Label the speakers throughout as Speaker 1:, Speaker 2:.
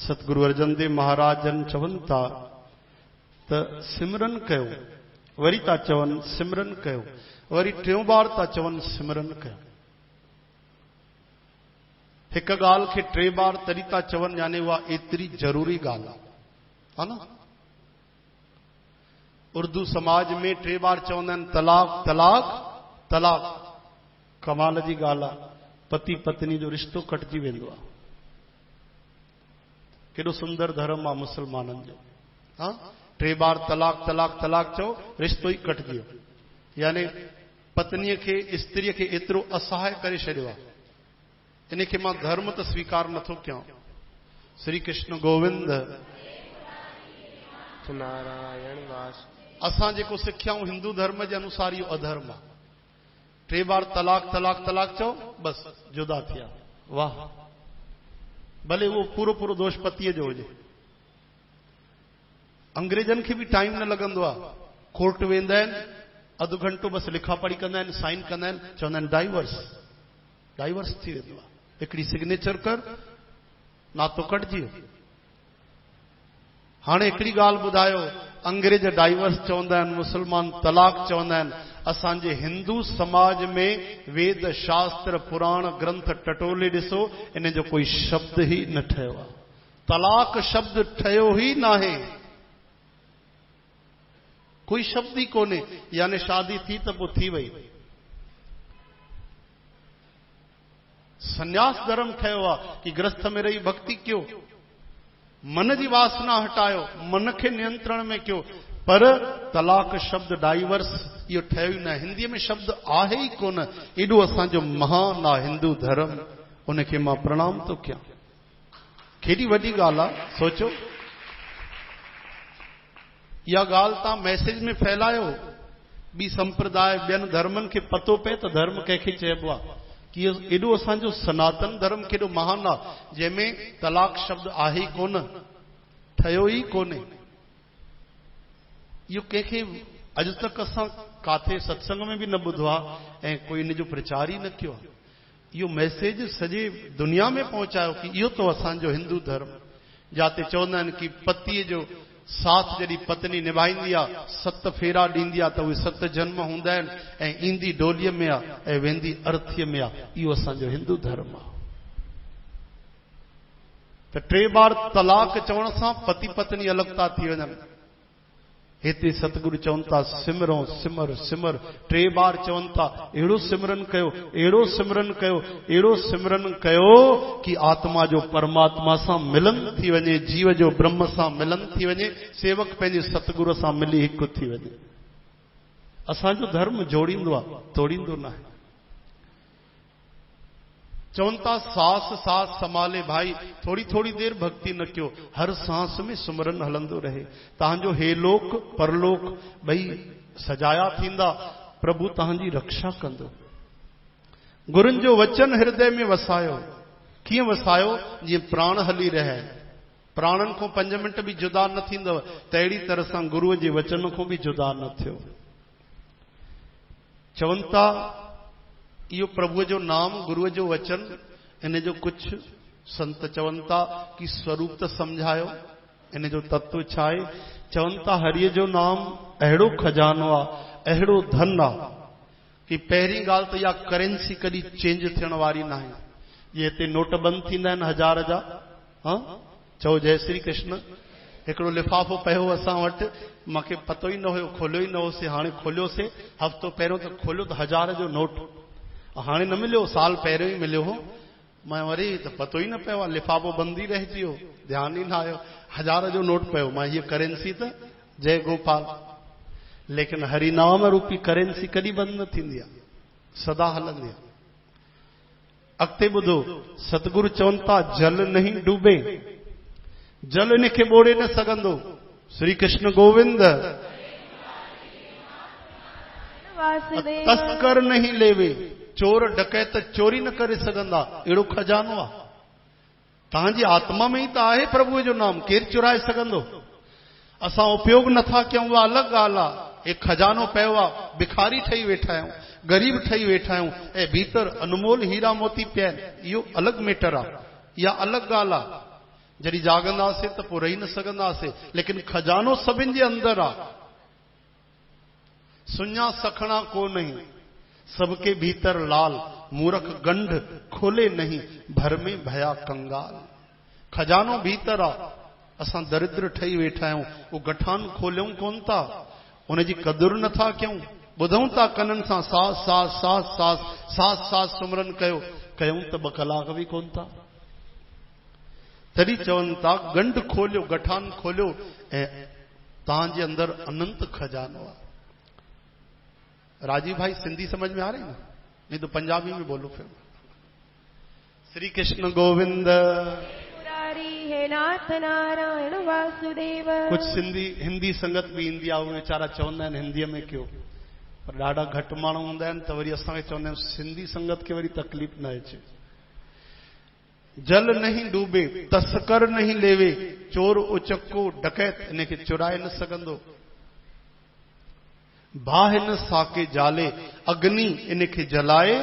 Speaker 1: सतगुरु अर्जन देव महाराज जन चवन था त सिमरन कयो, वरी ता चवन सिमरन कयो, वरी टियों बार ता चवन सिमरन कयो। एक गाल के 3 बार तरी ता चवन यानी वह एतरी जरूरी गाल है ना। उर्दू समाज में 3 बार चवंदा आहिनि तलाक तलाक तलाक। कमाल जी गाल आहे, पति पत्नी जो रिश्तो कटजी वेंदो आहे। केॾो सुंदर धर्म आहे मुसलमाननि जो। हाँ 3 बार तलाक तलाक तलाक चो रिश्तो ही कटजी वियो। यानी पत्नीअ खे स्त्रीअ खे एतिरो असहाय करे छॾियो आहे। इनखे मां धर्म त स्वीकार नथो कयां। श्री कृष्ण गोविंद
Speaker 2: नारायण वास।
Speaker 1: असां जेको सिखियाऊं हिंदू धर्म जे अनुसार इहो अधर्म आहे। 3 बार तलाक तलाक तलाक चओ बस जुदा थिया। वाह, भले वो पूरो पूरो दोष पतीअ जो हुजे। अंग्रेजन खे भी टाइम न लगंदो आहे। कोर्ट वेंदा आहिनि, अधु घंटो बस लिखा पढ़ी कंदा आहिनि, साइन कंदा आहिनि, चवंदा आहिनि डाइवर्स। डाइवर्स थी वेंदो आहे। हिकिड़ी सिग्नेचर कर, नातो कटजी वियो। हाणे हिकिड़ी ॻाल्हि ॿुधायो, अंग्रेज डाइवर्स चवंदा आहिनि, मुसलमान तलाक चवंदा आहिनि। असांजे हिंदू समाज में वेद शास्त्र पुराण ग्रंथ टटोले ॾिसो, इन जो कोई शब्द ही न ठहियो आहे। तलाक शब्द ठहियो ही नाहे, कोई शब्द ही कोन्हे। यानी शादी थी त पोइ थी वई। संन्यास धर्म ठहियो आहे कि गृहस्थ में रही भक्ति कयो, मन जी वासना हटायो, मन के नियंत्रण में कयो। पर तलाक शब्द डाइवर्स इहो ठहियो ई न। हिंदीअ में शब्द आहे ई कोन। एॾो असांजो महान आहे हिंदू धर्म, उनखे मां प्रणाम थो कयां। केॾी वॾी ॻाल्हि आहे, सोचो। इहा ॻाल्हि तव्हां मैसेज में फैलायो, ॿी संप्रदाय ॿियनि धर्मनि खे पतो पए त धर्म कंहिंखे चइबो आहे, कि एॾो असांजो सनातन धर्म केॾो महान आहे, जंहिंमें तलाक शब्द आहे ई कोन, ठहियो ई कोन्हे। इहो कंहिंखे अॼु तक असां काथे सत्संग में बि न ॿुधो आहे ऐं कोई इन जो प्रचार ई न कयो आहे। इहो मैसेज सॼे दुनिया में पहुचायो कि इहो तो असांजो हिंदू धर्म, जाते चवंदा आहिनि कि पतीअ जो साथ जॾहिं पत्नी निभाईंदी आहे, 7 फेरा ॾींदी आहे, त उहे 7 जन्म हूंदा आहिनि ऐं ईंदी डोलीअ में आहे ऐं वेंदी अर्थीअ में आहे। इहो असांजो हिंदू धर्म आहे। त 3 बार तलाक चवण सां पति पत्नी अलॻि था थी वञनि। हिते सतगुरु चवनि था सिमरो सिमर सिमर। 3 बार चवनि था अहिड़ो सिमरन कयो, अहिड़ो सिमरन कयो, अहिड़ो सिमरन कयो कि आत्मा जो परमात्मा सां मिलन थी वञे, जीव जो ब्रह्म सां मिलन थी वञे, सेवक पंहिंजे सतगुरु सां मिली हिकु थी वञे। असांजो धर्म जोड़ींदो आहे, तोड़ींदो न आहे। चवनि था सांस सांस संभाले भाई, थोड़ी थोड़ी देर भक्ति न कयो, हर सांस में सुमरन हलंदो रहे। तव्हांजो हे लोक परलोक भई सजाया थींदा, प्रभु तव्हांजी रक्षा कंदो। गुरुनि जो वचन हृदय में वसायो। कीअं वसायो? जीअं प्राण हली रहे, प्राणनि खां 5 मिंट भी जुदा न थींदव, त अहिड़ी तरह सां गुरुअ जे वचन खां भी जुदा न थियो। चवनि था इहो प्रभुअ जो नाम, गुरुअ जो वचन, इन जो कुछ संत चवनि था कि स्वरूप त समझायो, इन जो तत्व छा आहे। चवनि था हरिय जो नाम अहिड़ो खजानो आहे, अहिड़ो धन आहे कि पहिरीं ॻाल्हि त इहा करेंसी कॾहिं चेंज थियण वारी न आहे। जीअं हिते नोट बंदि थींदा आहिनि 1000 जा, हाँ चओ जय श्री कृष्ण। हिकिड़ो लिफ़ाफ़ो पियो असां वटि, मूंखे पतो ई न हुयो, खोलियो ई न होसीं, हाणे खोलियोसीं। हफ़्तो पहिरियों त खोलियो त 1000 जो नोट, हाणे न मिलियो, साल पहिरियों ई मिलियो हो। मैं वरी त पतो ई न पियो आहे, लिफ़ाफ़ो बंदि ई रहिजी वियो, ध्यानु ई न आयो। 1000 जो नोट पियो, मां हीअ करेंसी त जय गोपाल। लेकिन हरिनाम रूपी करेंसी कॾहिं बंदि न थींदी आहे, सदा हलंदी आहे। अॻिते ॿुधो, सतगुरु चवनि था जल नहीं डूबे, जल इनखे ॿोड़े न सघंदो। श्री कृष्ण गोविंद। तस्कर नहीं लेवे, चोर डकैत चोरी न करे सघंदा, अहिड़ो खजानो आहे। तव्हांजी आत्मा में ई त आहे प्रभुअ जो नाम, केरु चुराए सघंदो। असां उपयोग नथा कयूं, उहा अलॻि ॻाल्हि आहे। एक खजानो पियो आहे, भिखारी ठही वेठा आहियूं, गरीब ठही वेठा आहियूं, ऐं भीतर अनमोल हीरा मोती पिया आहिनि, इहो अलॻि मैटर आहे, इहा अलॻि ॻाल्हि आहे। जॾहिं जागंदासीं त पोइ रही न सघंदासीं। लेकिन खजानो सभिनि जे अंदर आहे। सुञा सखणा को नहीं, सबके भीतर लाल, मूर्ख गंढ खोले नहीं, भर में भया कंगाल। खजानो भीतर आहे, असां दरिद्र ठही वेठा आहियूं, वो गठान खोलियूं कोन था, उनजी कदुर नथा कयूं। ॿुधूं था कननि सां सास सास सास सास सास सास सुमरन कयो, कयूं त 2 कलाक बि कोन था। तॾहिं चवनि था गंढ खोलियो, गठान खोलियो, ऐं तव्हांजे अंदर अनंत खजानो आहे। राजीव भाई, सिंधी समझ में आ रही ना? नहीं तो पंजाबी में बोलो फिर। श्री कृष्ण गोविंद
Speaker 2: हे नाथ नारायण वासुदेव।
Speaker 1: कुछ सिंधी हिंदी संगत भी ईंदी आहे, उहे वीचारा चवंदा आहिनि हिंदीअ में कयो, पर ॾाढा घटि माण्हू हूंदा आहिनि त वरी असांखे चवंदा आहिनि सिंधी संगत खे वरी तकलीफ़ न अचे। जल नहीं डूबे, तस्कर नहीं लेवे, चोर उचक्को डकैत इनखे चुराए न सघंदो। बाहि न साके जाले, अग्नि इनखे जलाए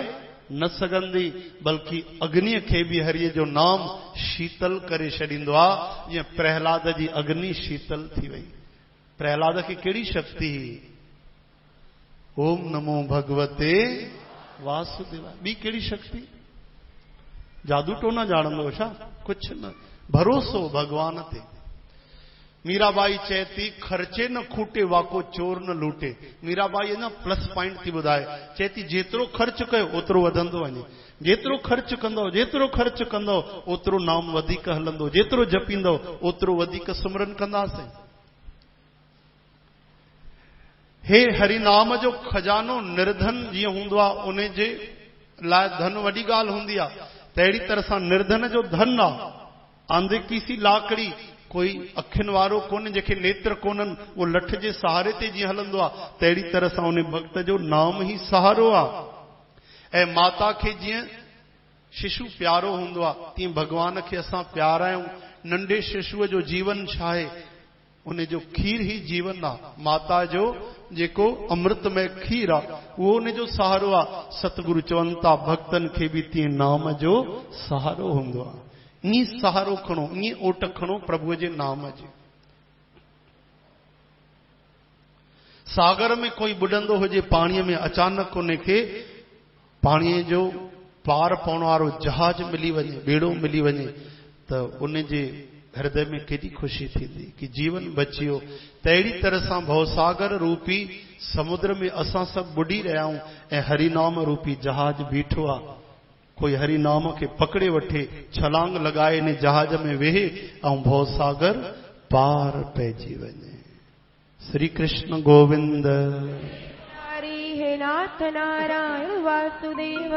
Speaker 1: न सघंदी, बल्कि अग्नि खे भी हरिय जो नाम शीतल करे छॾींदो आहे। जीअं प्रहलाद जी अग्नि शीतल थी वई। प्रहलाद खे कहिड़ी शक्ति हुई? ओम नमो भगवते वासुदेवाय। ॿी कहिड़ी शक्ति? जादू टोना ॼाणंदो छा? कुछ न, भरोसो भगवान ते। मीराबाई चए थी खर्चे न खूटे वाको चोर न लूटे। मीराबाई अञा प्लस पॉइंट थी ॿुधाए, चए थी जेतिरो ख़र्च कयो ओतिरो वधंदो वञे, जेतिरो ख़र्च कंदो ओतिरो नाम वधीक हलंदो, जेतिरो जपींदो ओतिरो वधीक सुमरन कंदासीं। हे हरि नाम जो खजानो निर्धन जीअं हूंदो आहे, उन जे लाइ धन वॾी ॻाल्हि हूंदी आहे, त अहिड़ी तरह सां निर्धन जो धन आहे आंधे की सी लाकड़ी। कोई अखियुनि वारो कोन्हे, जंहिंखे नेत्र कोन्हनि, उहो लठ जे सहारे ते जीअं हलंदो आहे, त अहिड़ी तरह सां उन भक्त जो नाम ई सहारो आहे। ऐं माता खे जीअं शिशु प्यारो हूंदो आहे, तीअं भगवान खे असां प्यारा आहियूं। नंढे शिशुअ जो जीवन छा आहे? उन जो खीर ई जीवन आहे। माता जो जेको अमृतमय खीर आहे उहो उन जो सहारो आहे। सतगुरु चवनि था भक्तनि खे बि तीअं नाम जो सहारो हूंदो आहे। ईअं सहारो खणो, ईअं ओट खणो प्रभुअ जे नाम जी। सागर में कोई बुॾंदो हुजे पाणीअ में, अचानक उनखे पाणीअ जो पार पवण वारो जहाज मिली वञे, ॿेड़ो मिली वञे, त उन जे हृदय में केॾी ख़ुशी थींदी कि जीवन बची वियो। त अहिड़ी तरह सां भवसागर रूपी समुद्र में असां सभु बुॾी रहिया आहियूं ऐं हरिनाम रूपी जहाज बीठो आहे। कोई हरि नाम खे पकड़े वठे, छलांग लगाए इन जहाज में वेहे ऐं भवसागर पार पइजी वञे। श्री कृष्ण गोविंद
Speaker 2: हरि हे नाथ नारायण वासुदेव।